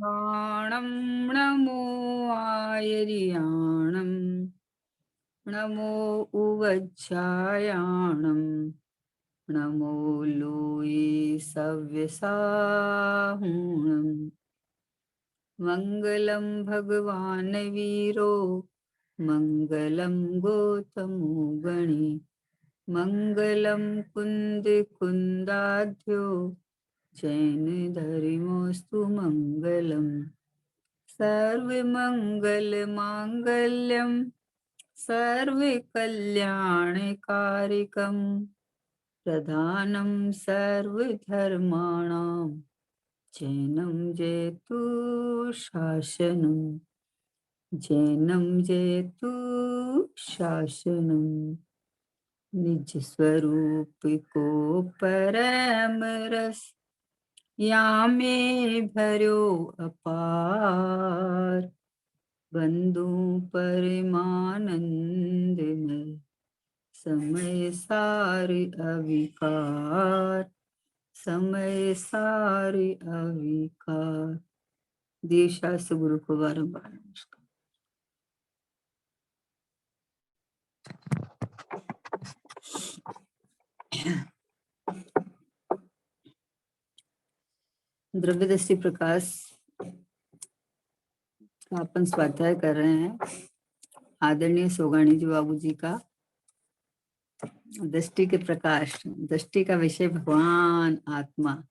प्राणं नमो आयर्याणं नमो उवज्जायाणं नमो लोये सव्यसाहुणम् मङ्गलं भगवान् वीरो मङ्गलं गौतमो गणे मङ्गलं कुन्दाध्यो जैन धर्मोऽस्तु मङ्गलम् सर्वमङ्गलमाङ्गल्यं सर्वकल्याणकारिकं प्रधानं सर्वधर्माणां जैनं जयतु शासनं जैनं जयतु शासनं निज स्वरूप को परम रस यामे भर्यो अपार बंधु परमानंदमय समय सार अविकार समय सार अविकार। देशास्त्र गुरु को बारंबार नमस्कार। द्रव्य दृष्टि प्रकाश का अपन स्वाध्याय कर रहे हैं। आदरणीय सोगाणी जी बाबू जी का दृष्टि के प्रकाश, दृष्टि का विषय भगवान आत्मा,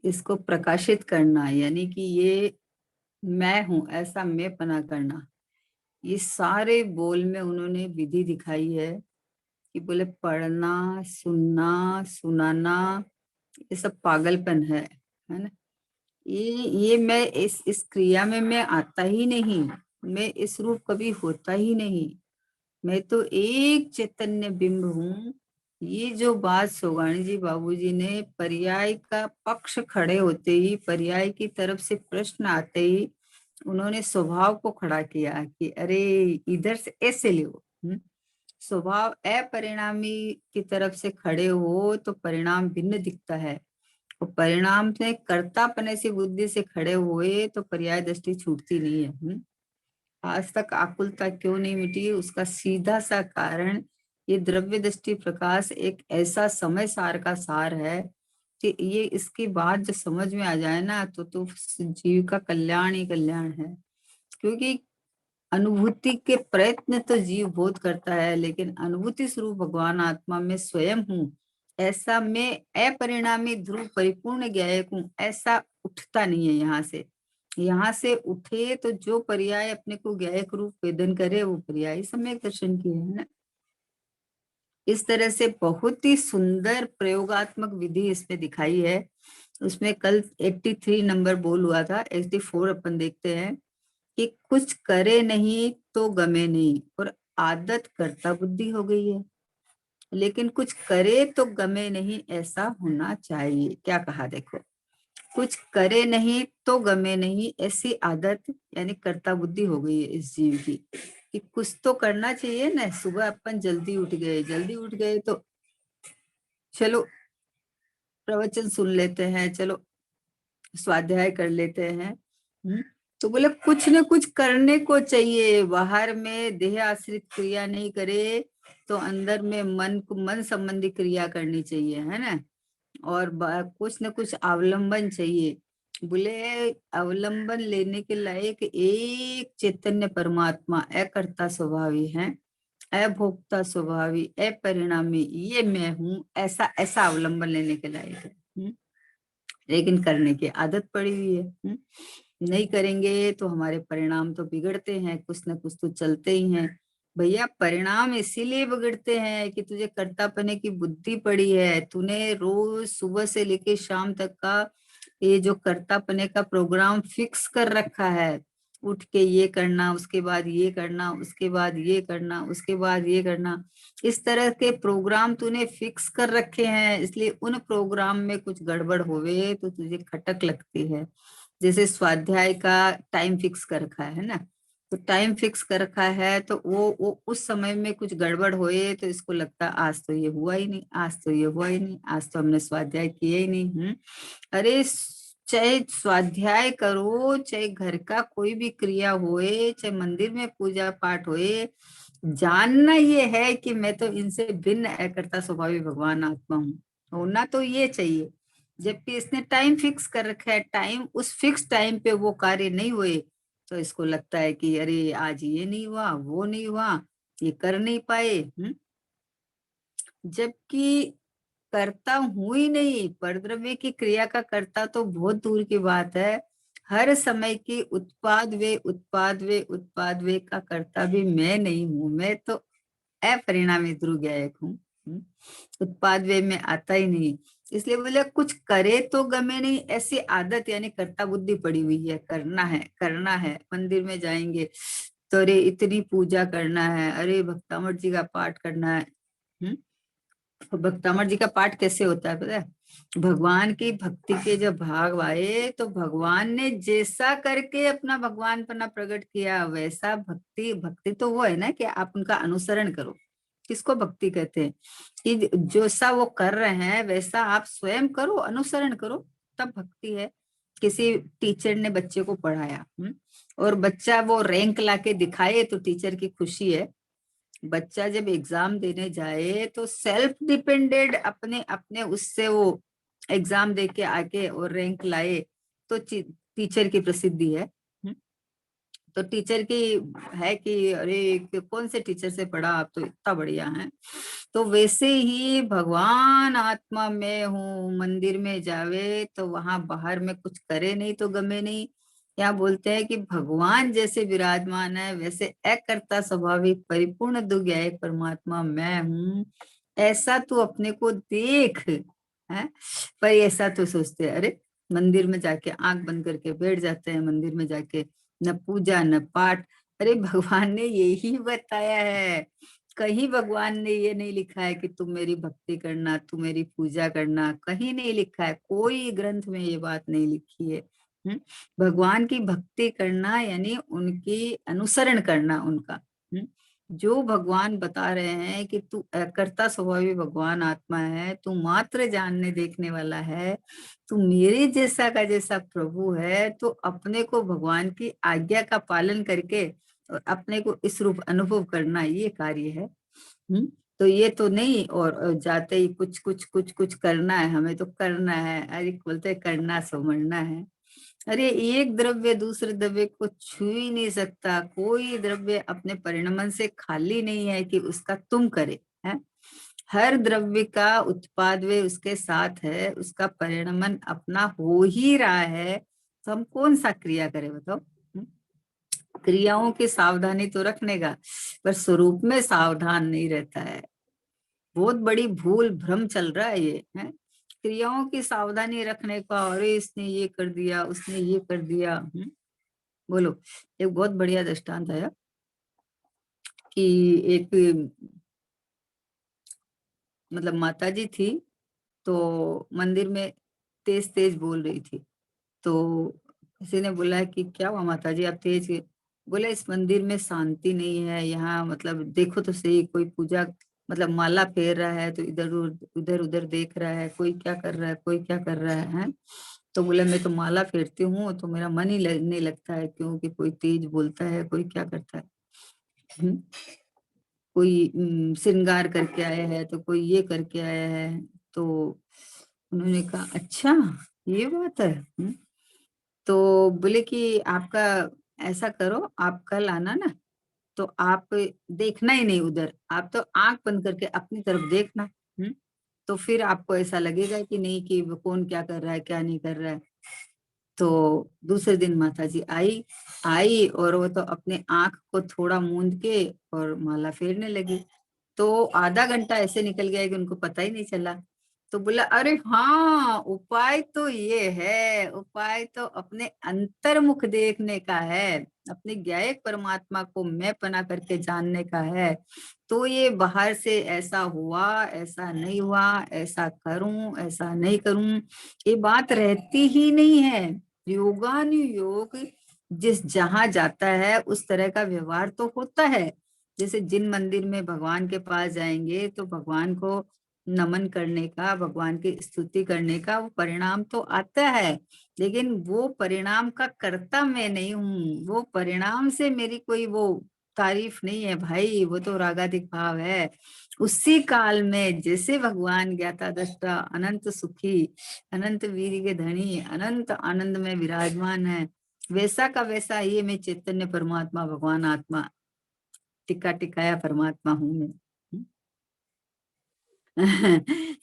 इसको प्रकाशित करना, यानी कि ये मैं हूं ऐसा मैं पना करना। ये सारे बोल में उन्होंने विधि दिखाई है कि बोले पढ़ना, सुनना, सुनाना, ये सब पागलपन है ना। ये मैं इस क्रिया में मैं आता ही नहीं, मैं इस रूप कभी होता ही नहीं। मैं तो एक चैतन्य बिंब हूँ। ये जो बात सोगाणी जी बाबूजी ने पर्याय का पक्ष खड़े होते ही, पर्याय की तरफ से प्रश्न आते ही उन्होंने स्वभाव को खड़ा किया कि अरे इधर से ऐसे लो। स्वभाव अपरिणामी की तरफ से खड़े हो तो परिणाम भिन्न दिखता है, और परिणाम से कर्तापने से बुद्धि से खड़े हुए तो पर्याय दृष्टि छूटती नहीं है। आज तक आकुलता क्यों नहीं मिटी, उसका सीधा सा कारण ये द्रव्य दृष्टि प्रकाश एक ऐसा समय सार का सार है कि ये इसकी बात जो समझ में आ जाए ना तो जीव का कल्याण ही कल्याण है। क्योंकि अनुभूति के प्रयत्न तो जीव बहुत करता है, लेकिन अनुभूति स्वरूप भगवान आत्मा में स्वयं हूँ ऐसा मैं अपरिणामी ध्रुव परिपूर्ण ज्ञायक हूँ ऐसा उठता नहीं है। यहाँ से उठे तो जो पर्याय अपने को ज्ञायक रूप वेदन करे वो पर्याय सम्यक दर्शन की है ना। इस तरह से बहुत ही सुंदर प्रयोगात्मक विधि इसमें दिखाई है। उसमें कल 83 नंबर बोल हुआ था, 84 अपन देखते हैं कि कुछ करे नहीं तो गमे नहीं, और आदत करता बुद्धि हो गई है, लेकिन कुछ करे तो गमे नहीं ऐसा होना चाहिए। क्या कहा देखो, कुछ करे नहीं तो गमे नहीं ऐसी आदत यानी कर्ता बुद्धि हो गई है इस जीव की कि कुछ तो करना चाहिए ना। सुबह अपन जल्दी उठ गए तो चलो प्रवचन सुन लेते हैं, चलो स्वाध्याय कर लेते हैं। तो बोले कुछ न कुछ करने को चाहिए। बाहर में देह आश्रित क्रिया नहीं करे तो अंदर में मन संबंधी क्रिया करनी चाहिए, है ना। और कुछ न कुछ अवलंबन चाहिए। बोले अवलंबन लेने के लायक एक चैतन्य परमात्मा अकर्ता स्वभावी है, अभोक्ता स्वभावी, अपरिणामी, ये मैं हूँ ऐसा ऐसा अवलंबन लेने के लायक है। लेकिन करने की आदत पड़ी हुई है। नहीं करेंगे तो हमारे परिणाम तो बिगड़ते हैं, कुछ ना कुछ तो चलते ही हैं। भैया परिणाम इसीलिए बिगड़ते हैं कि तुझे कर्तापने की बुद्धि पड़ी है। तूने रोज सुबह से लेके शाम तक का ये जो कर्तापने का प्रोग्राम फिक्स कर रखा है, उठ के ये करना, उसके बाद ये करना, उसके बाद ये करना, उसके बाद ये करना, इस तरह के प्रोग्राम तूने फिक्स कर रखे हैं। इसलिए उन प्रोग्राम में कुछ गड़बड़ होवे तो तुझे खटक लगती है। जैसे स्वाध्याय का टाइम फिक्स कर रखा है ना, तो टाइम फिक्स कर रखा है तो वो उस समय में कुछ गड़बड़ होए तो इसको लगता आज तो ये हुआ ही नहीं, आज तो ये हुआ ही नहीं, आज तो हमने स्वाध्याय किया ही नहीं। अरे चाहे स्वाध्याय करो, चाहे घर का कोई भी क्रिया होए, चाहे मंदिर में पूजा पाठ होए, जानना ये है कि मैं तो इनसे भिन्न अकर्ता स्वभावी भगवान आत्मा हूँ। होना तो ये चाहिए। जबकि इसने टाइम फिक्स कर रखा है, टाइम उस फिक्स टाइम पे वो कार्य नहीं हुए तो इसको लगता है कि अरे आज ये नहीं हुआ, वो नहीं हुआ, ये कर नहीं पाए। जबकि करता हूं ही नहीं, परद्रव्य की क्रिया का करता तो बहुत दूर की बात है। हर समय की उत्पाद वे का करता भी मैं नहीं हूं। मैं तो अपरिणामी ध्रुव गायक हूँ। उत्पाद वे में आता ही नहीं। इसलिए बोले कुछ करे तो गमे नहीं, ऐसी आदत यानी कर्ता बुद्धि पड़ी हुई है। करना है, करना है, मंदिर में जाएंगे तो अरे इतनी पूजा करना है, अरे भक्तामठ जी का पाठ करना है। तो भक्तामठ जी का पाठ कैसे होता है पता है? भगवान की भक्ति के जब भाग आए तो भगवान ने जैसा करके अपना भगवान पना प्रकट किया वैसा भक्ति। भक्ति तो वो है ना कि आप उनका अनुसरण करो। किसको भक्ति कहते हैं? कि जैसा वो कर रहे हैं वैसा आप स्वयं करो, अनुसरण करो, तब भक्ति है। किसी टीचर ने बच्चे को पढ़ाया, और बच्चा वो रैंक लाके दिखाए तो टीचर की खुशी है। बच्चा जब एग्जाम देने जाए तो सेल्फ डिपेंडेंट अपने अपने उससे वो एग्जाम दे के आके और रैंक लाए तो टीचर की प्रसिद्धि है। तो टीचर की है कि अरे कौन से टीचर से पढ़ा, आप तो इतना बढ़िया है। तो वैसे ही भगवान आत्मा में हूँ, मंदिर में जावे तो वहां बाहर में कुछ करे नहीं तो गमे नहीं। क्या बोलते हैं कि भगवान जैसे विराजमान है वैसे अकर्ता स्वाभाविक परिपूर्ण दुग्याय परमात्मा मैं हूँ, ऐसा तू अपने को देख। है पर ऐसा तो सोचते हैं, अरे मंदिर में जाके आंख बंद करके बैठ जाते हैं, मंदिर में जाके न पूजा न पाठ। अरे भगवान ने यही बताया है। कहीं भगवान ने ये नहीं लिखा है कि तुम मेरी भक्ति करना, तुम मेरी पूजा करना, कहीं नहीं लिखा है। कोई ग्रंथ में ये बात नहीं लिखी है। भगवान की भक्ति करना यानी उनकी अनुसरण करना उनका। जो भगवान बता रहे हैं कि तू कर्ता स्वभावी भगवान आत्मा है, तू मात्र जानने देखने वाला है, तू मेरे जैसा का जैसा प्रभु है, तो अपने को भगवान की आज्ञा का पालन करके और अपने को इस रूप अनुभव करना ये कार्य है। तो ये तो नहीं और जाते ही कुछ कुछ कुछ कुछ करना है, हमें तो करना है। अरे बोलते करना समझना है। अरे एक द्रव्य दूसरे द्रव्य को छू ही नहीं सकता। कोई द्रव्य अपने परिणमन से खाली नहीं है कि उसका तुम करे है। हर द्रव्य का उत्पाद वे उसके साथ है, उसका परिणमन अपना हो ही रहा है। तो हम कौन सा क्रिया करें बताओ? क्रियाओं की सावधानी तो रखने का, पर स्वरूप में सावधान नहीं रहता है। बहुत बड़ी भूल भ्रम चल रहा है ये है। क्रियाओं की सावधानी रखने का, अरे इसने ये कर दिया, उसने ये कर दिया। बोलो। एक बहुत बढ़िया दृष्टांत है कि एक मतलब माता जी थी, तो मंदिर में तेज तेज बोल रही थी। तो किसी ने बोला कि क्या हुआ माता जी आप तेज? बोले इस मंदिर में शांति नहीं है, यहाँ मतलब देखो तो सही, कोई पूजा मतलब माला फेर रहा है तो इधर उधर देख रहा है, कोई क्या कर रहा है, कोई क्या कर रहा है। तो बोला मैं तो माला फेरती हूँ तो मेरा मन ही नहीं लगता है, क्योंकि कोई तेज बोलता है, कोई क्या करता है। हम्म, कोई श्रृंगार करके आया है तो कोई ये करके आया है। तो उन्होंने कहा अच्छा ये बात है। तो बोले कि आपका ऐसा करो, आप कल आना ना, तो आप देखना ही नहीं उधर, आप तो आंख बंद करके अपनी तरफ देखना। तो फिर आपको ऐसा लगेगा कि नहीं कि वो कौन क्या कर रहा है क्या नहीं कर रहा है। तो दूसरे दिन माता जी आई आई और वो तो अपने आंख को थोड़ा मूंद के और माला फेरने लगी। तो आधा घंटा ऐसे निकल गया कि उनको पता ही नहीं चला। तो बोला अरे हाँ उपाय तो ये है, उपाय तो अपने अंतर्मुख देखने का है, अपने ज्ञायक परमात्मा को मैं पना करके जानने का है। तो ये बाहर से ऐसा हुआ, ऐसा नहीं हुआ, ऐसा करूं ऐसा नहीं करूं, ये बात रहती ही नहीं है। योगानुयोग जिस जहां जाता है उस तरह का व्यवहार तो होता है। जैसे जिन मंदिर में भगवान के पास जाएंगे तो भगवान को नमन करने का, भगवान की स्तुति करने का, वो परिणाम तो आता है, लेकिन वो परिणाम का कर्ता मैं नहीं हूँ। वो परिणाम से मेरी कोई वो तारीफ नहीं है भाई, वो तो रागाधिक भाव है। उसी काल में जैसे भगवान ज्ञाता दृष्टा अनंत सुखी, अनंत वीर के धनी, अनंत आनंद में विराजमान है, वैसा का वैसा ये मैं चैतन्य परमात्मा भगवान आत्मा टिक्का टिकाया परमात्मा हूँ मैं।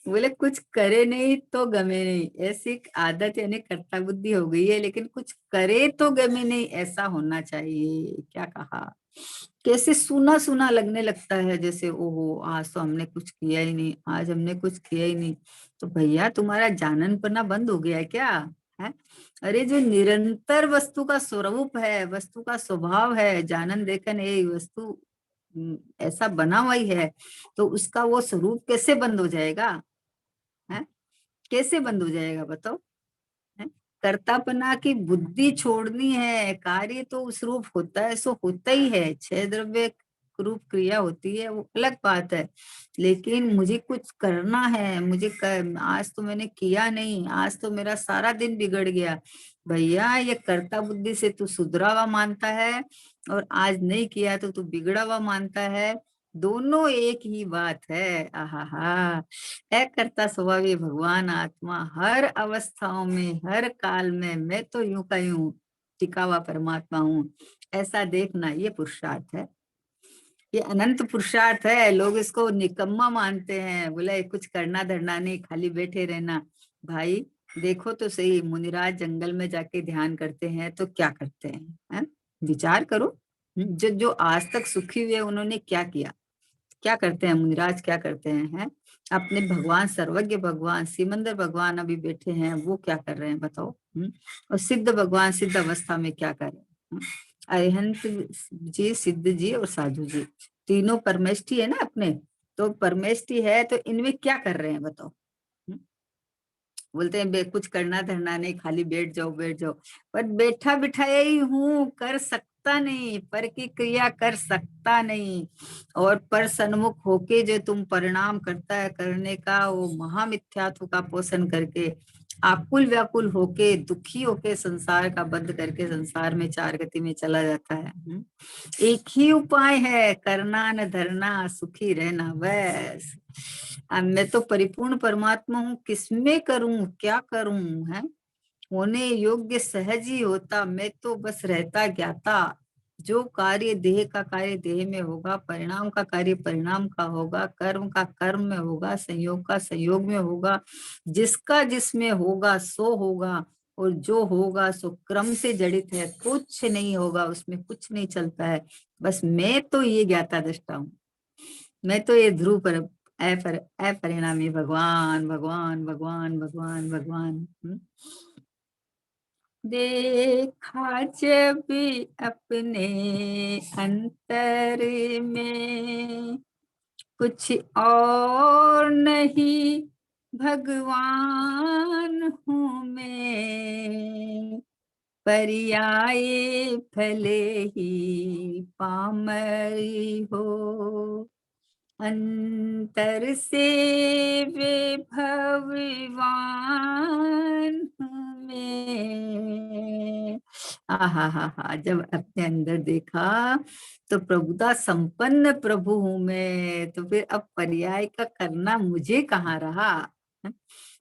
बोले कुछ करे नहीं तो गमे नहीं, ऐसी एक आदत यानी कर्ता बुद्धि हो गई है, लेकिन कुछ करे तो गमे नहीं ऐसा होना चाहिए। क्या कहा, कैसे सूना सूना लगने लगता है, जैसे ओहो आज तो हमने कुछ किया ही नहीं, आज हमने कुछ किया ही नहीं। तो भैया तुम्हारा जानन पना बंद हो गया है क्या? है, अरे जो निरंतर वस्तु का स्वरूप है, वस्तु का स्वभाव है, जानन देखन ये वस्तु ऐसा बना हुआ ही है, तो उसका वो स्वरूप कैसे बंद हो जाएगा? है, कैसे बंद हो जाएगा बताओ? है, कर्तापना की बुद्धि छोड़नी है, कार्य तो उस रूप होता है सो होता ही है, छह द्रव्य रूप क्रिया होती है वो अलग बात है, लेकिन मुझे कुछ करना है, आज तो मैंने किया नहीं, आज तो मेरा सारा दिन बिगड़ गया। भैया ये कर्ता बुद्धि से तू सुधरा हुआ मानता है, और आज नहीं किया तो तू बिगड़ा हुआ मानता है, दोनों एक ही बात है। आहा, कर्ता स्वभावी भगवान आत्मा हर अवस्थाओं में, हर काल में मैं तो यूं का यूं टिका हुआ परमात्मा हूँ, ऐसा देखना ये पुरुषार्थ है। ये अनंत पुरुषार्थ है। लोग इसको निकम्मा मानते हैं, बोले कुछ करना धरना नहीं, खाली बैठे रहना। भाई देखो तो सही, मुनिराज जंगल में जाके ध्यान करते हैं तो क्या करते हैं? विचार करो, जो जो आज तक सुखी हुए उन्होंने क्या किया, क्या करते हैं मुनिराज, क्या करते हैं? अपने भगवान, सर्वज्ञ भगवान, सिमंदर भगवान अभी बैठे हैं, वो क्या कर रहे हैं बताओ? और सिद्ध भगवान सिद्ध अवस्था में क्या कर रहे हैं? अरिहंत जी, सिद्ध जी और साधु जी, तीनों परमेष्ठी है ना अपने, तो परमेष्ठी है तो इनमें क्या कर रहे हैं बताओ? बोलते हैं कुछ करना धरना नहीं, खाली बैठ जाओ बैठ जाओ, पर बैठा बिठाया ही हूँ, कर सकता नहीं, पर की क्रिया कर सकता नहीं। और पर सन्मुख होके जो तुम परिणाम करता है करने का, वो महामिथ्यात्व का पोषण करके आकुल व्याकुल होके दुखी होके संसार का बंद करके संसार में चार गति में चला जाता है। एक ही उपाय है, करना न धरना, सुखी रहना, बस। अब मैं तो परिपूर्ण परमात्मा हूँ, किसमें करूं, क्या करूं? है, होने योग्य सहज ही होता, मैं तो बस रहता ज्ञाता। जो कार्य देह का कार्य देह में होगा, परिणाम का कार्य परिणाम का होगा, कर्म का कर्म में होगा, संयोग का संयोग में होगा, जिसका जिसमें होगा सो होगा, और जो होगा सो क्रम से जड़ित है, कुछ नहीं होगा उसमें, कुछ नहीं चलता है। बस मैं तो ये ज्ञाता दृष्टा हूँ, मैं तो ये ध्रुव पर अपरिणामी भगवान भगवान भगवान भगवान भगवान। देखा जब अपने अंतर में, कुछ और नहीं भगवान हूँ मैं, पर्याय भले ही पामरी हो, अंतर से वे भगवान हूँ मैं। आहा हा हा, जब अपने अंदर देखा तो प्रभुता संपन्न प्रभु हूं मैं, तो फिर अब पर्याय का करना मुझे कहाँ रहा?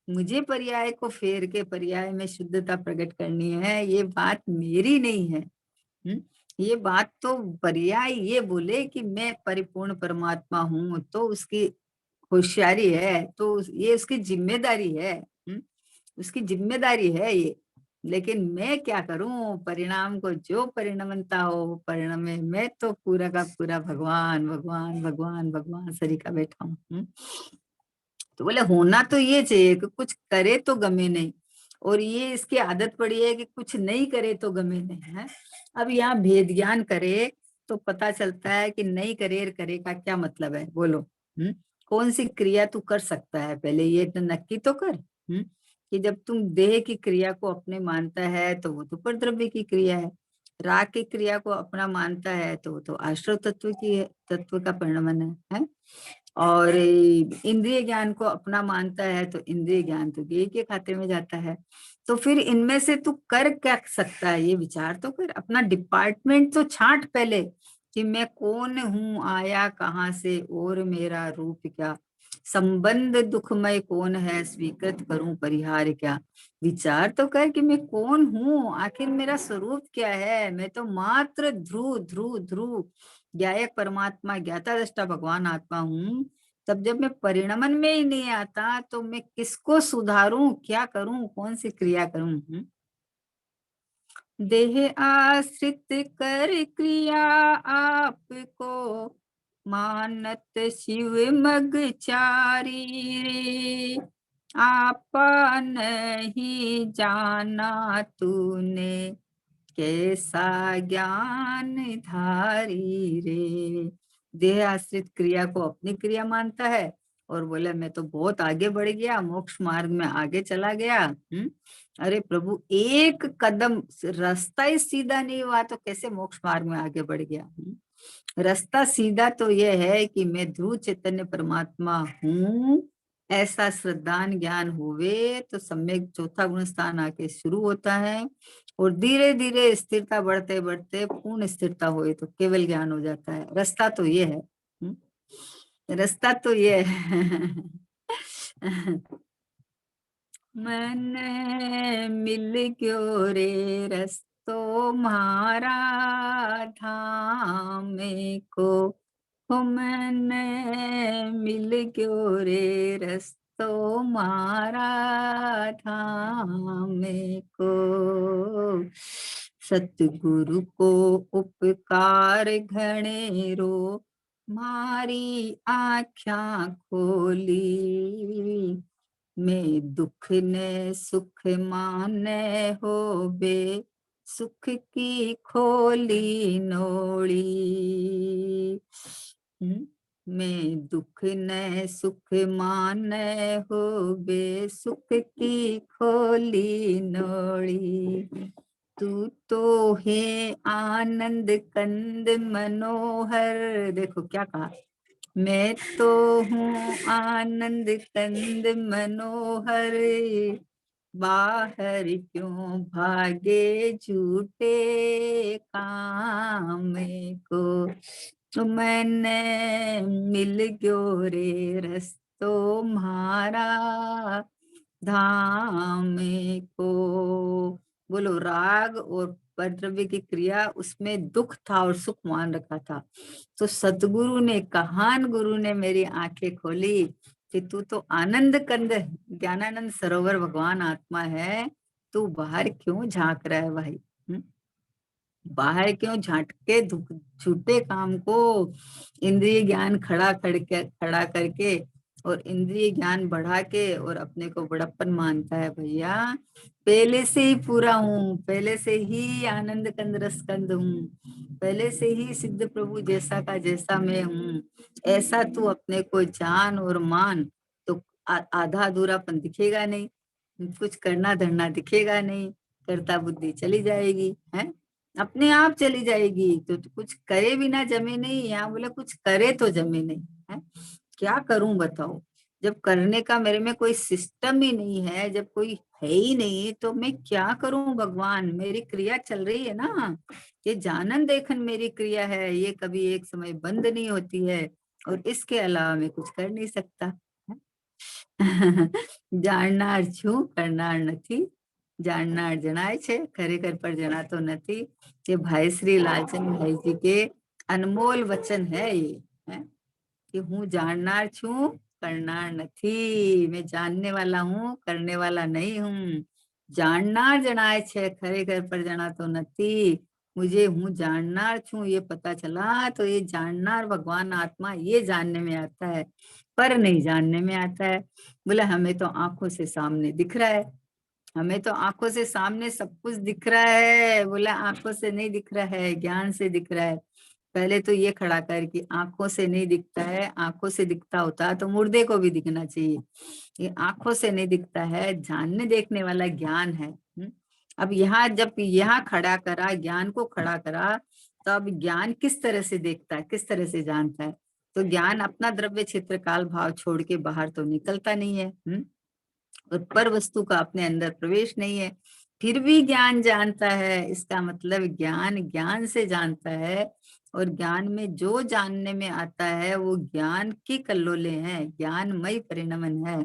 मुझे पर्याय को फेर के पर्याय में शुद्धता प्रकट करनी है, ये बात मेरी नहीं है। हम्म, ये बात तो पर्याय ये बोले कि मैं परिपूर्ण परमात्मा हूँ, तो उसकी होशियारी है, तो ये उसकी जिम्मेदारी है। उसकी जिम्मेदारी है ये, लेकिन मैं क्या करूं, परिणाम को जो परिणमता हो वो परिणमे, मैं तो पूरा का पूरा भगवान भगवान भगवान भगवान सरी का बैठा हूँ। तो बोले होना तो ये चाहिए कि कुछ करे तो गमे नहीं, और ये इसकी आदत पड़ी है कि कुछ नहीं करे तो गमे नहीं है। अब यहाँ भेद ज्ञान करे तो पता चलता है कि नहीं करे और करे का क्या मतलब है, बोलो। कौन सी क्रिया तू कर सकता है, पहले ये तो नक्की तो कर। कि जब तुम देह की क्रिया को अपने मानता है तो वो तो परद्रव्य की क्रिया है, राग की क्रिया को अपना मानता है तो वो तो आश्रव तत्व की है, तत्व का परिणमन है। और इंद्रिय ज्ञान को अपना मानता है तो इंद्रिय ज्ञान तो व्यय के खाते में जाता है। तो फिर इनमें से तू कर क्या सकता है, ये विचार तो कर, अपना डिपार्टमेंट तो छांट पहले कि मैं कौन हूँ, आया कहाँ से और मेरा रूप क्या, संबंध दुखमय कौन है, स्वीकृत करूं परिहार क्या। विचार तो कर कि मैं कौन हूँ, आखिर मेरा स्वरूप क्या है। मैं तो मात्र ध्रुव ध्रुव ध्रुव ज्ञायक परमात्मा ज्ञाता दृष्टा भगवान आत्मा हूँ। तब जब मैं परिणमन में ही नहीं आता तो मैं किसको सुधारूं, क्या करूं, कौन सी क्रिया करूं। देह आश्रित कर क्रिया आपको, मानत शिव मग चारी रे, आपा नहीं जाना तूने, कैसा ज्ञान धारी रे। देह आश्रित क्रिया को अपनी क्रिया मानता है और बोला मैं तो बहुत आगे बढ़ गया, मोक्ष मार्ग में आगे चला गया। अरे प्रभु, एक कदम रास्ता ही सीधा नहीं हुआ तो कैसे मोक्ष मार्ग में आगे बढ़ गया। रास्ता सीधा तो यह है कि मैं ध्रुव चैतन्य परमात्मा हूँ, ऐसा श्रद्धान ज्ञान हुए तो सम्यक चौथा गुण स्थान आके शुरू होता है और धीरे धीरे स्थिरता बढ़ते बढ़ते पूर्ण स्थिरता हुए तो केवल ज्ञान हो जाता है। रास्ता तो ये है। रास्ता तो ये है। मैंने मिल गयो रे रस्तो मारा धाम को, हो मैंने मिल गयो रे रस्तो मारा धाम को, सतगुरु को उपकार घणेरो, मारी आँख्यां खोली, मैं दुख ने सुख माने हो बे, सुख की खोली नोड़ी। मैं दुख ने सुख माने हो बे, सुख की खोली नोड़ी, तू तो है आनंद कंद मनोहर। देखो क्या कहा, मैं तो हूँ आनंद कंद मनोहर, बाहर क्यों भागे झूठे काम को, तो मैंने मिल गयो रे रस्तो म्हारा धाम को। बोलो, राग और पद्रव्य की क्रिया उसमें दुख था और सुख मान रखा था। तो सतगुरु ने, कहान गुरु ने मेरी आंखें खोली कि तू तो आनंद कंद ज्ञानानंद सरोवर भगवान आत्मा है, तू बाहर क्यों झांक रहा है भाई। बाहर क्यों झांके झूठे काम को इंद्रिय ज्ञान खड़ा करके और इंद्रिय ज्ञान बढ़ा के और अपने को बड़प्पन मानता है। भैया पहले से ही पूरा हूँ, पहले से ही आनंद कंद रस कंद हूँ, पहले से ही सिद्ध प्रभु जैसा का जैसा मैं हूँ। ऐसा तू अपने को जान और मान तो आधा अधूरापन दिखेगा नहीं, कुछ करना धरना दिखेगा नहीं, करता बुद्धि चली जाएगी है, अपने आप चली जाएगी। तो कुछ करे बिना जमे नहीं, यहाँ बोला कुछ करे तो जमे नहीं है। क्या करूं बताओ, जब करने का मेरे में कोई सिस्टम ही नहीं है, जब कोई है ही नहीं तो मैं क्या करूं भगवान। मेरी क्रिया चल रही है ना, ये जानन देखन मेरी क्रिया है, ये कभी एक समय बंद नहीं होती है और इसके अलावा मैं कुछ कर नहीं सकता। જાણનાર છું કરનાર નથી, જાણનાર જણાય છે ખરેખર पर जनातो નથી। ये भाई श्री लालचंद भाई जी के अनमोल वचन है ये है कि हूँ जाननार छू करनार નથી। मैं जानने वाला हूँ, करने वाला नहीं हूँ। जाननार जनाय छे खरेखर पर जनातो નથી। मुझे हूँ जाननार छू ये पता चला तो ये जाननार भगवान आत्मा ये जानने में आता है, पर नहीं जानने में आता है। बोला हमें तो आंखों से सामने दिख रहा है, हमें तो आंखों से सामने सब कुछ दिख रहा है। बोला आंखों से नहीं दिख रहा है, ज्ञान से दिख रहा है। पहले तो ये खड़ा कर कि आंखों से नहीं दिखता है, आंखों से दिखता होता तो मुर्दे को भी दिखना चाहिए। ये आंखों से नहीं दिखता है, जानने देखने वाला ज्ञान है। अब यहाँ जब यहाँ खड़ा करा, ज्ञान को खड़ा करा, तो अब ज्ञान किस तरह से देखता है, किस तरह से जानता है। तो ज्ञान अपना द्रव्य क्षेत्र काल भाव छोड़ के बाहर तो निकलता नहीं है। और पर वस्तु का अपने अंदर प्रवेश नहीं है, फिर भी ज्ञान जानता है। इसका मतलब ज्ञान ज्ञान से जानता है, और ज्ञान में जो जानने में आता है वो ज्ञान की कल्लोले हैं, ज्ञानमय परिणमन है।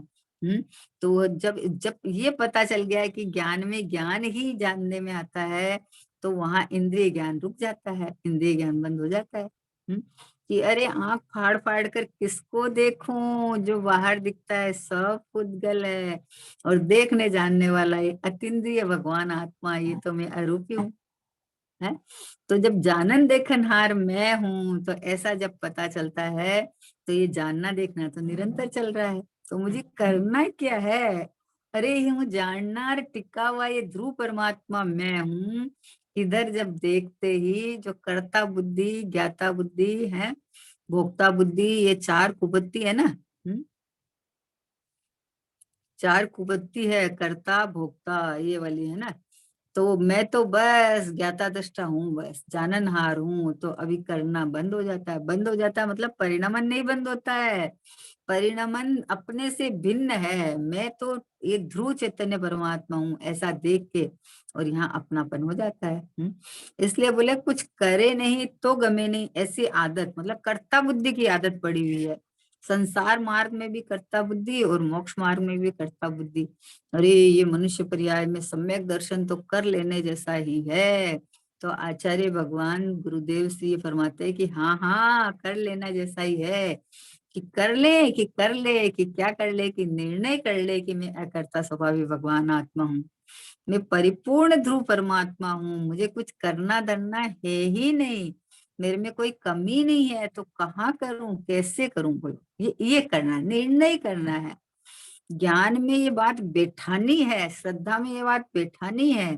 तो जब जब ये पता चल गया है कि ज्ञान में ज्ञान ही जानने में आता है, तो वहां इंद्रिय ज्ञान रुक जाता है, इंद्रिय ज्ञान बंद हो जाता है। कि अरे आंख फाड़ फाड़ कर किसको देखूं, जो बाहर दिखता है सब पुद्गल है, और देखने जानने वाला ये अतीन्द्रिय भगवान आत्मा, ये तो मैं अरूपी हूँ। है तो जब जानन देखनहार मैं हूं, तो ऐसा जब पता चलता है, तो ये जानना देखना तो निरंतर चल रहा है। तो मुझे करना क्या है? अरे ये हूँ जानना टिका हुआ ये ध्रुव परमात्मा मैं हूँ। इधर जब देखते ही जो कर्ता बुद्धि, ज्ञाता बुद्धि है, भोक्ता बुद्धि, ये चार कुबुद्धि है ना। चार कुबुद्धि है, कर्ता भोक्ता ये वाली है ना। तो मैं तो बस ज्ञाता दृष्टा हूँ, बस जाननहार हूँ। तो अभी करना बंद हो जाता है, बंद हो जाता है मतलब परिणमन नहीं बंद होता है, परिणमन अपने से भिन्न है। मैं तो ये ध्रुव चैतन्य परमात्मा हूँ ऐसा देख के, और यहाँ अपनापन हो जाता है। इसलिए बोले कुछ करे नहीं तो गमे नहीं, ऐसी आदत मतलब कर्ता बुद्धि की आदत पड़ी हुई है। संसार मार्ग में भी कर्ता बुद्धि और मोक्ष मार्ग में भी कर्ता बुद्धि। अरे ये मनुष्य पर्याय में सम्यक दर्शन तो कर लेने जैसा ही है। तो आचार्य भगवान गुरुदेव से ये फरमाते हैं कि हाँ हाँ कर लेना जैसा ही है, कि कर ले, कि कर ले, कि क्या कर ले, कि निर्णय कर ले कि मैं अकर्ता स्वभावी भगवान आत्मा हूँ, मैं परिपूर्ण ध्रुव परमात्मा हूँ, मुझे कुछ करना धरना है ही नहीं, मेरे में कोई कमी नहीं है, तो कहाँ करूं, कैसे करूं? बोलो, ये करना, निर्णय करना है। ज्ञान में ये बात बैठानी है, श्रद्धा में ये बात बैठानी है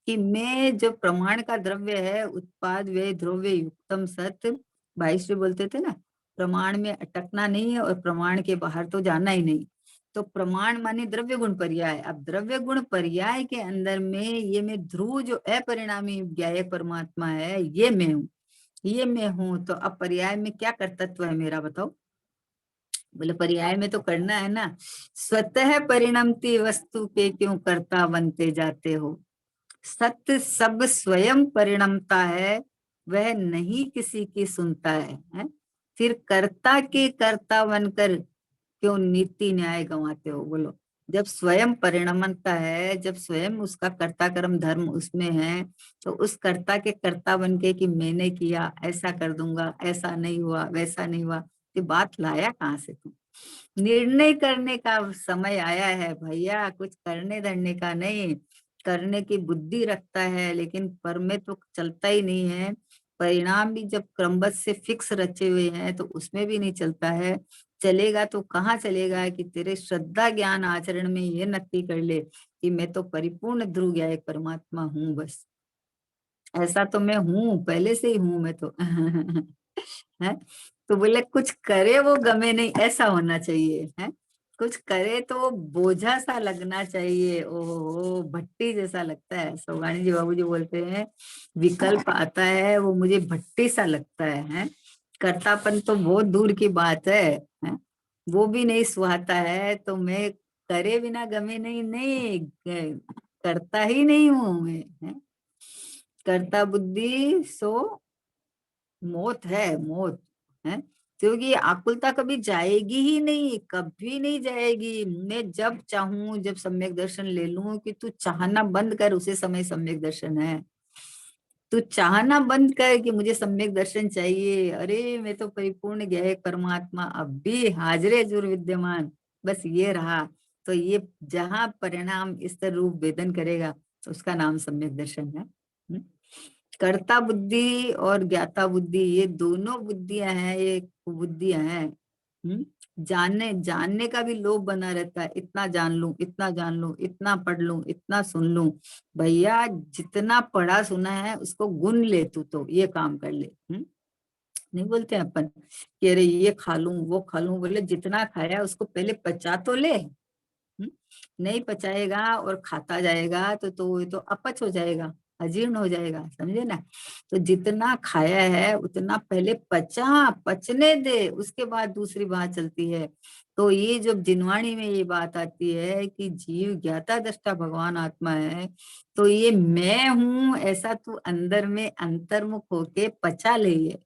कि मैं जो प्रमाण का द्रव्य है, उत्पाद व्यय द्रव्य युक्तम सत्य, भाई श्री बोलते थे ना, प्रमाण में अटकना नहीं है और प्रमाण के बाहर तो जाना ही नहीं। तो प्रमाण माने द्रव्य गुण पर्याय। अब द्रव्य गुण पर्याय के अंदर में ये मैं ध्रुव जो अपरिणामी ज्ञाय परमात्मा है, ये मैं हूँ, ये मैं हूँ। तो अब पर्याय में क्या कर्तव्य है मेरा, बताओ? बोले पर्याय में तो करना है ना। स्वतः परिणमती वस्तु के क्यों कर्ता बनते जाते हो? सत्य सब स्वयं परिणमता है, वह नहीं किसी की सुनता है? फिर कर्ता के कर्ता बनकर क्यों नीति न्याय गंवाते हो? बोलो, जब स्वयं परिणमता है, जब स्वयं उसका कर्ता कर्म धर्म उसमें है, तो उस कर्ता के कर्ता बन के कि मैंने किया, ऐसा कर दूंगा, ऐसा नहीं हुआ, वैसा नहीं हुआ, ये बात लाया कहाँ से तुम? निर्णय करने का समय आया है भैया, कुछ करने धरने का नहीं। करने की बुद्धि रखता है, लेकिन पर में तो चलता ही नहीं है। परिणाम भी जब क्रमबद्ध से फिक्स रचे हुए हैं, तो उसमें भी नहीं चलता है। चलेगा तो कहाँ चलेगा? कि तेरे श्रद्धा ज्ञान आचरण में ये नक्की कर ले कि मैं तो परिपूर्ण ध्रुव ज्ञान एक परमात्मा हूँ, बस ऐसा तो मैं हूँ, पहले से ही हूँ मैं तो। है तो बोले कुछ करे वो गमे नहीं, ऐसा होना चाहिए है। कुछ करे तो वो बोझा सा लगना चाहिए, ओहो भट्टी जैसा लगता है। सोगानी जी बाबू जी बोलते हैं विकल्प आता है वो मुझे भट्टी सा लगता है। कर्तापन तो बहुत दूर की बात है? वो भी नहीं सुहाता है, तो मैं करे बिना गमे नहीं, नहीं करता ही नहीं हूं मैं, है? कर्ता बुद्धि सो मौत है, मौत है। क्योंकि ये आकुलता कभी जाएगी ही नहीं, कभी नहीं जाएगी। मैं जब चाहूं जब सम्यक दर्शन ले लूं, कि तू चाहना बंद कर, उसे समय सम्यक दर्शन है। तू चाहना बंद कर कि मुझे सम्यक दर्शन चाहिए, अरे मैं तो परिपूर्ण ज्ञेय परमात्मा अब भी हाजरे जुर विद्यमान, बस ये रहा। तो ये जहां परिणाम इस तरह रूप वेदन करेगा, तो उसका नाम सम्यक दर्शन है। कर्ता बुद्धि और ज्ञाता बुद्धि, ये दोनों बुद्धियां हैं, ये बुद्धियां हैं। जानने जानने का भी लोभ बना रहता है, इतना जान लूं, इतना जान लूं, इतना पढ़ लूं, इतना सुन लूं। भैया जितना पढ़ा सुना है उसको गुन ले, तू तो ये काम कर ले। नहीं बोलते हैं अपन कि अरे ये खा लूं, वो खा लूं? बोले जितना खाया उसको पहले पचा तो ले। नहीं पचाएगा और खाता जाएगा, तो ये तो अपच हो जाएगा। अजीर्ण हो जाएगा, समझे ना। तो जितना खाया है उतना पहले पचने दे, उसके बाद दूसरी बात चलती है। तो ये जब जिनवाणी में ये बात आती है कि जीव ज्ञाता दृष्टा भगवान आत्मा है, तो ये मैं हूं ऐसा तू अंदर में अंतर्मुख होके पचा ले ये,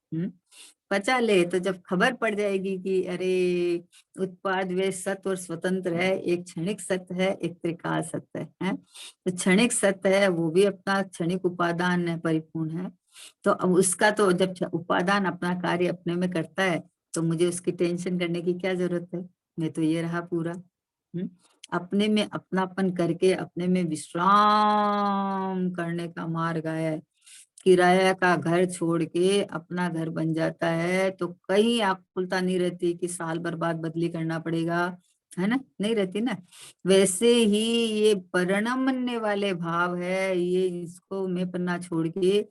पचा ले। तो जब खबर पड़ जाएगी कि अरे उत्पाद वे सत्य और स्वतंत्र है, एक क्षणिक सत्य है, एक त्रिकाल सत्य है। तो क्षणिक सत्य है वो भी अपना क्षणिक उपादान है, परिपूर्ण है। तो अब उसका तो जब उपादान अपना कार्य अपने में करता है, तो मुझे उसकी टेंशन करने की क्या जरूरत है। मैं तो ये रहा पूरा, अपने में अपनापन करके अपने में विश्राम करने का मार्ग आया है। किराया का घर छोड़ के अपना घर बन जाता है, तो कहीं आकुलता नहीं रहती कि साल भर बाद बदली करना पड़ेगा, है ना, नहीं रहती ना। वैसे ही ये परिणमने वाले भाव है, ये इसको मैं पन्ना छोड़ के,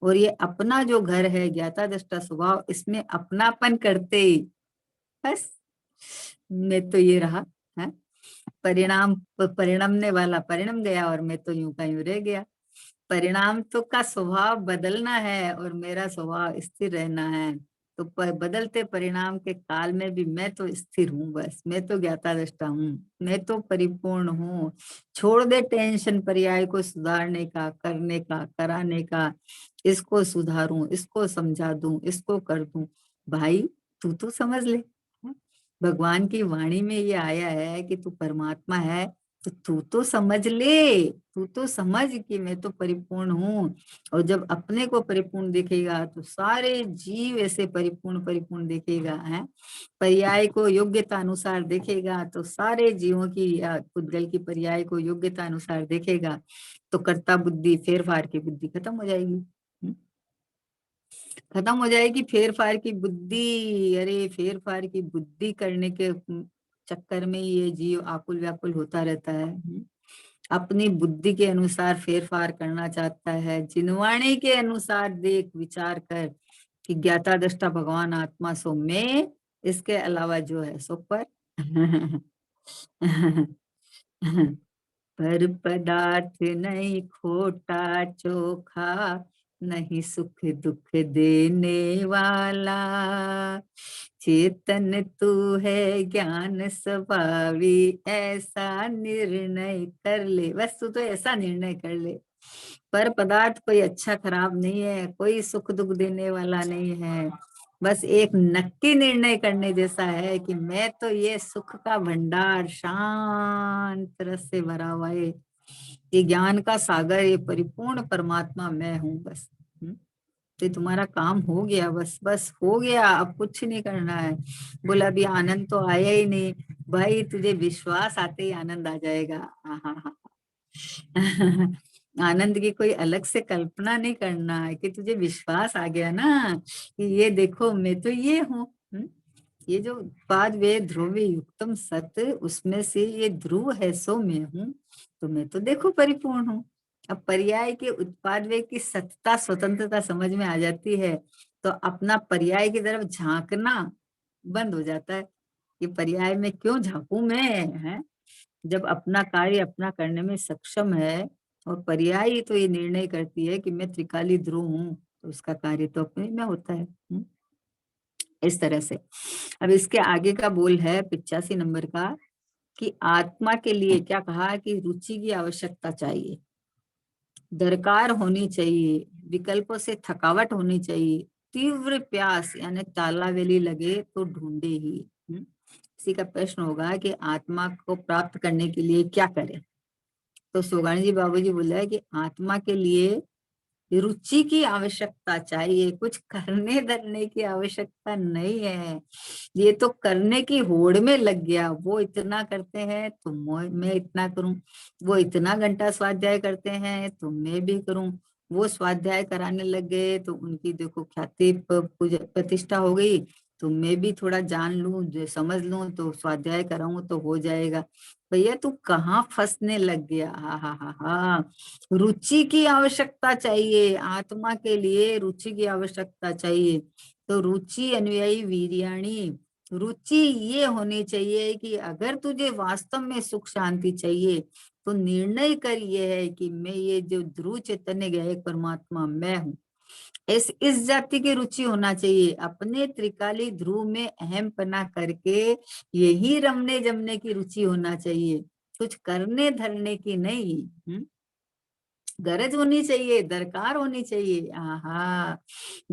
और ये अपना जो घर है ज्ञाता दृष्टा स्वभाव, इसमें अपनापन करते ही बस मैं तो ये रहा है। परिणमने वाला परिणम गया और मैं तो यूं का यूं रह गया। परिणाम तो का स्वभाव बदलना है और मेरा स्वभाव स्थिर रहना है। तो बदलते परिणाम के काल में भी मैं तो स्थिर हूँ, बस मैं तो ज्ञाता दृष्टा हूँ, मैं तो परिपूर्ण हूँ। छोड़ दे टेंशन पर्याय को सुधारने का, करने का, कराने का, इसको सुधारूं, इसको समझा दूं, इसको कर दूं। भाई तू तो समझ ले, भगवान की वाणी में ये आया है कि तू परमात्मा है, तो तू तो समझ ले, तू तो समझ कि मैं तो परिपूर्ण हूँ। और जब अपने को परिपूर्ण देखेगा तो सारे जीव ऐसे परिपूर्ण परिपूर्ण देखेगा, है। पर्याय को योग्यता अनुसार देखेगा तो सारे जीवों की या पुद्गल की पर्याय को योग्यता अनुसार देखेगा, तो कर्ता बुद्धि फेर फार की बुद्धि खत्म हो जाएगी, खत्म हो जाएगी फेर फार की बुद्धि। अरे फेर फार की बुद्धि करने के चक्कर में ये जीव आकुल व्याकुल होता रहता है, अपनी बुद्धि के अनुसार फेर फार करना चाहता है। जिनवाणी के अनुसार देख विचार कर कि ज्ञाता दृष्टा भगवान आत्मा सो मैं, इसके अलावा जो है सो पर पर पदार्थ नहीं खोटा चोखा, नहीं सुख दुख देने वाला, चेतन तू है ज्ञान स्वभावी, ऐसा निर्णय कर ले। बस तू तो ऐसा निर्णय कर ले, पर पदार्थ कोई अच्छा खराब नहीं है, कोई सुख दुख देने वाला नहीं है। बस एक नक्की निर्णय करने जैसा है कि मैं तो ये सुख का भंडार शांत रस से भरा हुआ है, ये ज्ञान का सागर, ये परिपूर्ण परमात्मा मैं हूँ बस। तो तुम्हारा काम हो गया, बस बस हो गया, अब कुछ नहीं करना है। बोला अभी आनंद तो आया ही नहीं। भाई तुझे विश्वास आते ही आनंद आ जाएगा। हाँ हाँ हाँ। आनंद की कोई अलग से कल्पना नहीं करना है, कि तुझे विश्वास आ गया ना कि ये देखो मैं तो ये हूँ। ये जो पाद वे ध्रुव युक्तम सत्य, उसमें से ये ध्रुव है सो मैं हूँ। तो मैं तो देखो परिपूर्ण हूँ। अब पर्याय के उत्पाद वे की सत्ता स्वतंत्रता समझ में आ जाती है, तो अपना पर्याय की तरफ झांकना बंद हो जाता है कि पर्याय में क्यों झांकू मैं, है। जब अपना कार्य अपना करने में सक्षम है, और पर्याय तो ये निर्णय करती है कि मैं त्रिकाली ध्रुव हूँ, तो उसका कार्य तो अपने में होता है। इस तरह से अब इसके आगे का बोल है 85 नंबर का, कि आत्मा के लिए क्या कहा कि रुचि की आवश्यकता चाहिए, दरकार होनी चाहिए, विकल्पों से थकावट होनी चाहिए, तीव्र प्यास यानी तालावेली लगे तो ढूंढे ही। इसी का प्रश्न होगा कि आत्मा को प्राप्त करने के लिए क्या करें। तो सोगानी जी बाबूजी बोला है कि आत्मा के लिए रुचि की आवश्यकता चाहिए, कुछ करने धरने की आवश्यकता नहीं है। ये तो करने की होड़ में लग गया, वो इतना करते हैं तो मैं इतना करूं, वो इतना घंटा स्वाध्याय करते हैं तो मैं भी करूं, वो स्वाध्याय कराने लग गए तो उनकी देखो ख्याति प्रतिष्ठा हो गई, तो मैं भी थोड़ा जान लूं, समझ लूं, तो स्वाध्याय कराऊं तो हो जाएगा। भैया तू कहाँ फंसने लग गया। हा हा हा हा। रुचि की आवश्यकता चाहिए, आत्मा के लिए रुचि की आवश्यकता चाहिए। तो रुचि अनुयायी वीर्याणी, रुचि ये होनी चाहिए कि अगर तुझे वास्तव में सुख शांति चाहिए, तो निर्णय कर ये है कि मैं ये जो ध्रुव चैतन्य गया एक परमात्मा मैं हूँ, इस जाति की रुचि होना चाहिए। अपने त्रिकाली ध्रुव में अहम पना करके यही रमने जमने की रुचि होना चाहिए, कुछ करने धरने की नहीं। गरज होनी चाहिए, दरकार होनी चाहिए। आहा,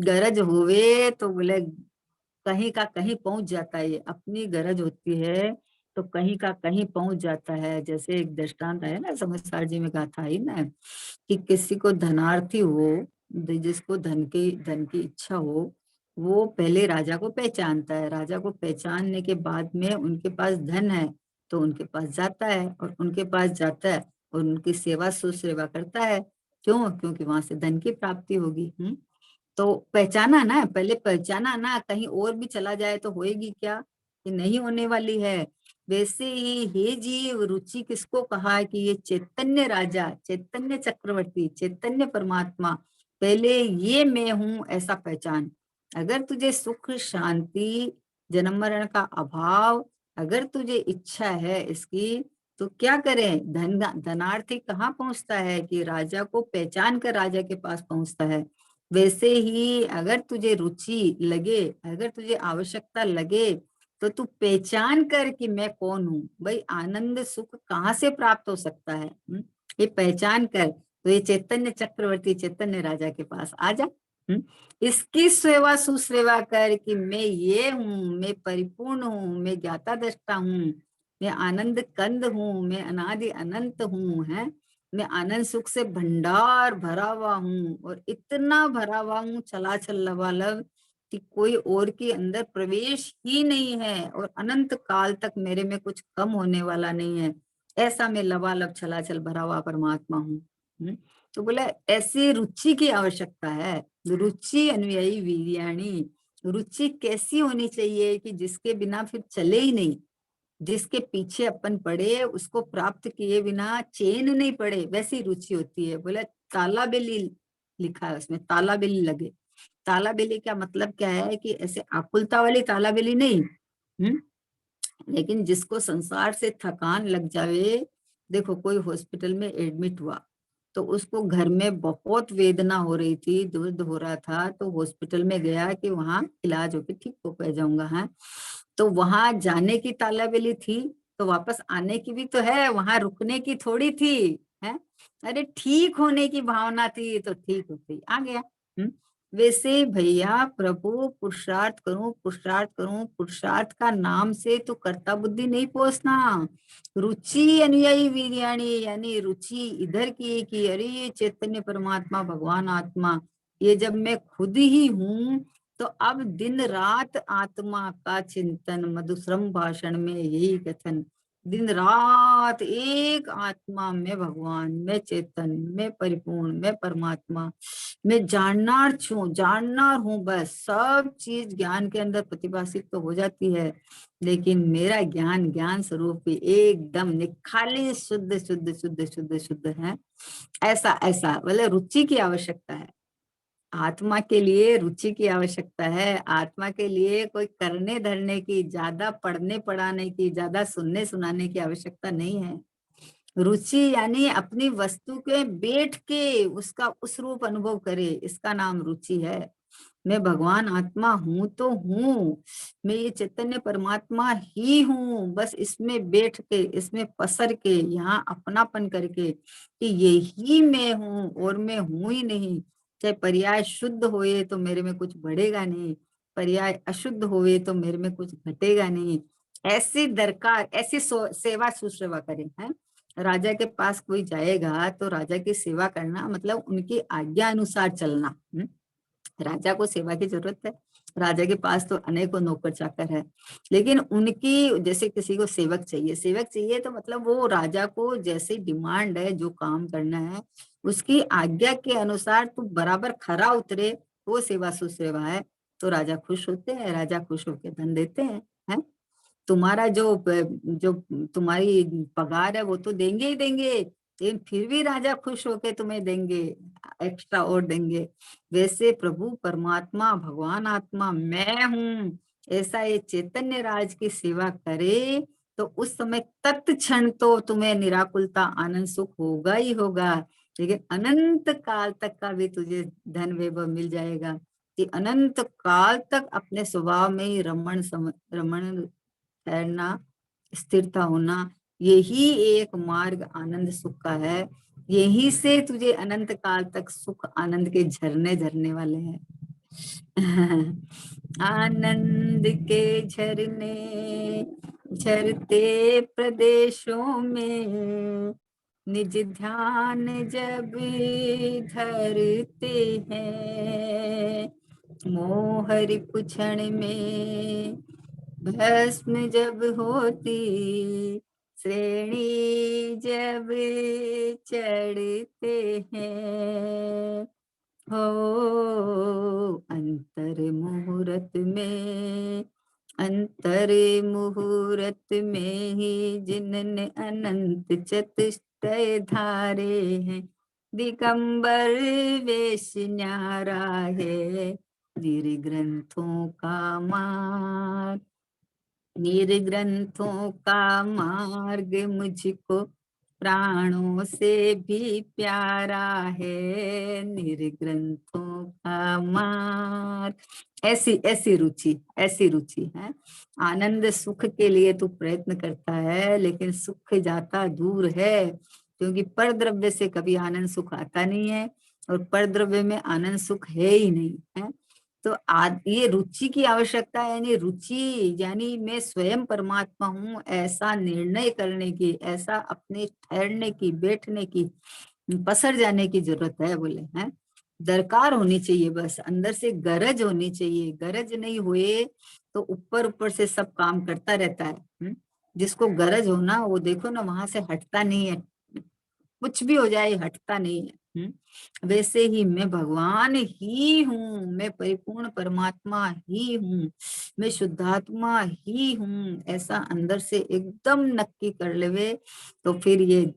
गरज होवे तो बोले कहीं का कहीं पहुंच जाता है। ये अपनी गरज होती है तो कहीं का कहीं पहुंच जाता है। जैसे एक दृष्टांत है ना, समाचार जी में गाथा है ना, कि किसी को धनार्थी हो, जिसको धन की इच्छा हो, वो पहले राजा को पहचानता है। राजा को पहचानने के बाद में उनके पास धन है तो उनके पास जाता है, और उनके पास जाता है और उनकी सेवा सुसेवा करता है। क्यों? क्योंकि वहां से धन की प्राप्ति होगी। तो पहचाना ना, पहले पहचाना ना, कहीं और भी चला जाए तो होएगी क्या, कि नहीं होने वाली है। वैसे ही हे जीव, रुचि किसको कहा है? कि ये चैतन्य राजा, चैतन्य चक्रवर्ती, चैतन्य परमात्मा, पहले ये मैं हूं ऐसा पहचान। अगर तुझे सुख शांति, जन्म मरण का अभाव, अगर तुझे इच्छा है इसकी, तो क्या करें? धनार्थी कहाँ पहुंचता है? कि राजा को पहचान कर राजा के पास पहुंचता है। वैसे ही अगर तुझे रुचि लगे, अगर तुझे आवश्यकता लगे, तो तू पहचान कर कि मैं कौन हूँ। भाई आनंद सुख कहाँ से प्राप्त हो सकता है? ये पहचान कर, तो ये चैतन्य चक्रवर्ती चैतन्य राजा के पास आ जा। इसकी सेवा सुसेवा कर कि मैं ये हूँ, मैं परिपूर्ण हूँ, मैं ज्ञाता दृष्टा हूँ, मैं आनंद कंद हूँ, मैं अनादि अनंत हूँ, है मैं आनंद सुख से भंडार भरा हुआ हूँ, और इतना भरा हुआ हूँ चलाचल लबालब कि कोई और के अंदर प्रवेश ही नहीं है, और अनंत काल तक मेरे में कुछ कम होने वाला नहीं है। ऐसा मैं लबालब छलाचल भरा हुआ परमात्मा हूँ। तो बोला ऐसी रुचि की आवश्यकता है। रुचि अनुयायी वीर्याणी, रुचि कैसी होनी चाहिए? कि जिसके बिना फिर चले ही नहीं, जिसके पीछे अपन पड़े, उसको प्राप्त किए बिना चैन नहीं पड़े, वैसी रुचि होती है। बोला ताला बेली लिखा है उसमें, ताला बेली लगे। ताला बेली का मतलब क्या है? कि ऐसे आकुलता वाली ताला बेली नहीं। हम्म लेकिन जिसको संसार से थकान लग जावे। देखो कोई हॉस्पिटल में एडमिट हुआ, तो उसको घर में बहुत वेदना हो रही थी, दर्द हो रहा था, तो हॉस्पिटल में गया कि वहां इलाज होके ठीक हो जाऊंगा। है तो वहां जाने की तालाबेली थी, तो वापस आने की भी तो है, वहां रुकने की थोड़ी थी। है अरे ठीक होने की भावना थी तो ठीक होती आ गया। वैसे भैया प्रभु, पुरुषार्थ करूं पुरुषार्थ करूं, पुरुषार्थ का नाम से तो कर्ता बुद्धि नहीं पहुंचना। रुचि अनुयायी वीर्याणी, यानी रुचि इधर की कि अरे ये चैतन्य परमात्मा भगवान आत्मा, ये जब मैं खुद ही हूँ, तो अब दिन रात आत्मा का चिंतन, मधुश्रम भाषण में यही कथन, दिन रात एक आत्मा में भगवान, में चेतन, में परिपूर्ण, में परमात्मा, मैं जाननार छू, जाननार हूँ। बस सब चीज ज्ञान के अंदर प्रतिभाषित तो हो जाती है, लेकिन मेरा ज्ञान ज्ञान स्वरूप ही एकदम निखाली शुद्ध शुद्ध शुद्ध शुद्ध शुद्ध है। ऐसा ऐसा मतलब रुचि की आवश्यकता है। आत्मा के लिए रुचि की आवश्यकता है। आत्मा के लिए कोई करने धरने की, ज्यादा पढ़ने पढ़ाने की, ज्यादा सुनने सुनाने की आवश्यकता नहीं है। रुचि यानी अपनी वस्तु के बैठ के उसका उस रूप अनुभव करे, इसका नाम रुचि है। मैं भगवान आत्मा हूं तो हूँ, मैं ये चैतन्य परमात्मा ही हूँ, बस इसमें बैठ के, इसमें पसर के, यहाँ अपनापन करके कि यही मैं हूँ और मैं हूं ही नहीं। चाहे पर्याय शुद्ध होए तो मेरे में कुछ बढ़ेगा नहीं, पर्याय अशुद्ध होए तो मेरे में कुछ घटेगा नहीं। ऐसी दरकार, ऐसी सेवा सुसेवा करें। है राजा के पास कोई जाएगा तो राजा की सेवा करना मतलब उनकी आज्ञा अनुसार चलना। राजा को सेवा की जरूरत है, राजा के पास तो अनेकों नौकर चाकर है, लेकिन उनकी, जैसे किसी को सेवक चाहिए, सेवक चाहिए तो मतलब वो राजा को जैसी डिमांड है, जो काम करना है उसकी आज्ञा के अनुसार तो बराबर खरा उतरे, वो सेवा सुसेवा है। तो राजा खुश होते हैं, राजा खुश होकर धन देते हैं। तुम्हारा जो तुम्हारी पगार है वो तो देंगे ही देंगे, लेकिन फिर भी राजा खुश होके तुम्हें देंगे, एक्स्ट्रा और देंगे। वैसे प्रभु परमात्मा भगवान आत्मा मैं हूँ, ऐसा ये चैतन्य राज की सेवा करे तो उस समय तत्क्षण तो तुम्हें निराकुलता आनंद सुख होगा ही होगा, लेकिन अनंत काल तक का भी तुझे धन वैभव मिल जाएगा कि अनंत काल तक अपने स्वभाव में ही रमण ठहरना, स्थिरता होना, यही एक मार्ग आनंद सुख का है। यही से तुझे अनंत काल तक सुख आनंद के झरने झरने वाले हैं। आनंद के झरने झरते प्रदेशों में निज ध्यान जब धरते हैं, मोहर पुछण में भस्म जब होती, श्रेणी जब चढ़ते हैं, हो अंतर मुहूर्त में ही जिनने अनंत चतुष्टय धारे हैं, दिगंबर वेश न्यारा है, निर्ग्रंथों का मार्ग, निर्ग्रंथों का मार्ग मुझको प्राणों से भी प्यारा है, निर्ग्रंथों का मार्ग। ऐसी ऐसी रुचि है। आनंद सुख के लिए तू प्रयत्न करता है, लेकिन सुख जाता दूर है, क्योंकि परद्रव्य से कभी आनंद सुख आता नहीं है, और परद्रव्य में आनंद सुख है ही नहीं है। तो ये रुचि की आवश्यकता है, यानी रुचि यानी मैं स्वयं परमात्मा हूँ ऐसा निर्णय करने की, ऐसा अपने ठहरने की, बैठने की, पसर जाने की जरूरत है, बोले हैं। दरकार होनी चाहिए, बस अंदर से गरज होनी चाहिए। गरज नहीं हुए तो ऊपर ऊपर से सब काम करता रहता है। जिसको गरज हो ना, वो देखो ना वहां से हटता नहीं है, कुछ भी हो जाए हटता नहीं है। वैसे ही मैं भगवान ही हूँ, मैं परिपूर्ण परमात्मा ही हूँ, मैं शुद्धात्मा ही हूँ, ऐसा अंदर से एकदम नक्की कर लेवे, तो फिर ये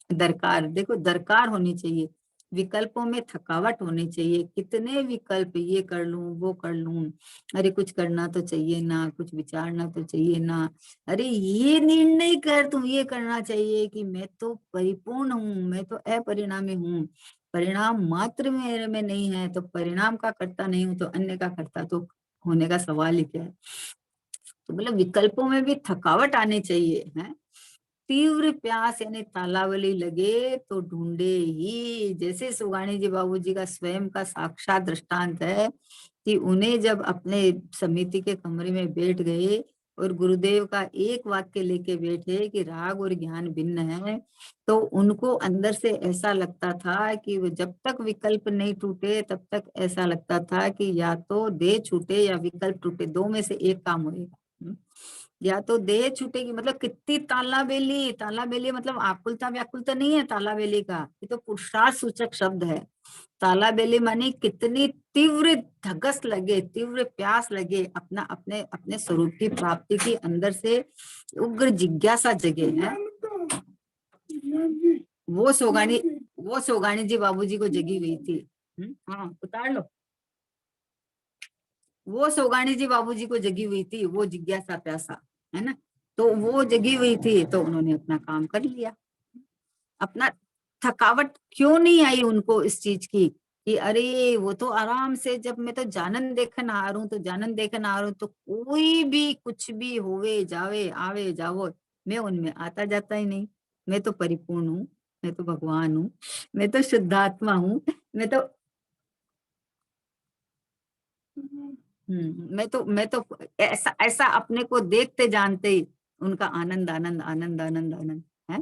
दरकार, देखो दरकार होनी चाहिए। विकल्पों में थकावट होनी चाहिए, कितने विकल्प, ये कर लूं वो कर लूं, अरे कुछ करना तो चाहिए ना, कुछ विचारना तो चाहिए ना, अरे ये निर्णय कर, तुम ये करना चाहिए कि मैं तो परिपूर्ण हूँ, मैं तो अपरिणामी हूँ, परिणाम मात्र मेरे में नहीं है, तो परिणाम का करता नहीं हूँ तो अन्य का करता तो होने का सवाल ही क्या है। तो मतलब विकल्पों में भी थकावट आनी चाहिए है। तीव्र प्यास यानी तालावली लगे तो ढूंढे ही, जैसे सुगानी जी बाबूजी का स्वयं का साक्षात दृष्टांत है कि उन्हें जब अपने समिति के कमरे में बैठ गए और गुरुदेव का एक वाक्य लेके बैठे कि राग और ज्ञान भिन्न है, तो उनको अंदर से ऐसा लगता था कि वो जब तक विकल्प नहीं टूटे तब तक ऐसा लगता था कि या तो देह छूटे या विकल्प टूटे, दो में से एक काम होगा। या तो देह छूटेगी, मतलब कितनी तालाबेली मतलब आकुलता व्याकुलता नहीं है तालाबेली का, ये तो पुरुषार्थ सूचक शब्द है। तालाबेली मानी कितनी तीव्र धगस लगे, तीव्र प्यास लगे, अपना अपने अपने स्वरूप की प्राप्ति की अंदर से उग्र जिज्ञासा जगे है। वो सोगानी वो सोगानी जी बाबूजी को जगी हुई थी। हाँ उतार लो। वो सोगानी जी बाबूजी को जगी हुई थी, वो जिज्ञासा प्यासा, है ना। तो वो जगी हुई थी, तो उन्होंने अपना काम कर लिया। अपना थकावट क्यों नहीं आई उनको इस चीज की कि अरे वो तो आराम से, जब मैं तो जानन देखन आ रहा हूँ, तो जानन देखन आ रहा हूँ, तो कोई भी कुछ भी होवे जावे आवे जावो, मैं उनमें आता जाता ही नहीं। मैं तो परिपूर्ण हूँ, मैं तो भगवान हूँ, मैं तो शुद्धात्मा हूँ, मैं तो मैं तो ऐसा ऐसा अपने को देखते जानते ही उनका आनंद आनंद आनंद आनंद आनंद है।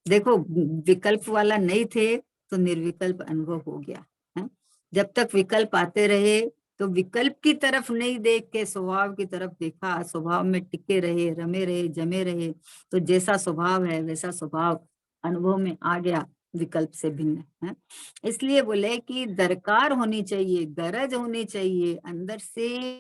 देखो विकल्प वाला नहीं थे तो निर्विकल्प अनुभव हो गया है। जब तक विकल्प आते रहे तो विकल्प की तरफ नहीं देख के स्वभाव की तरफ देखा, स्वभाव में टिके रहे, रमे रहे, जमे रहे, तो जैसा स्वभाव है वैसा स्वभाव अनुभव में आ गया, विकल्प से भिन्न है। इसलिए बोले कि दरकार होनी चाहिए, गरज होनी चाहिए अंदर से।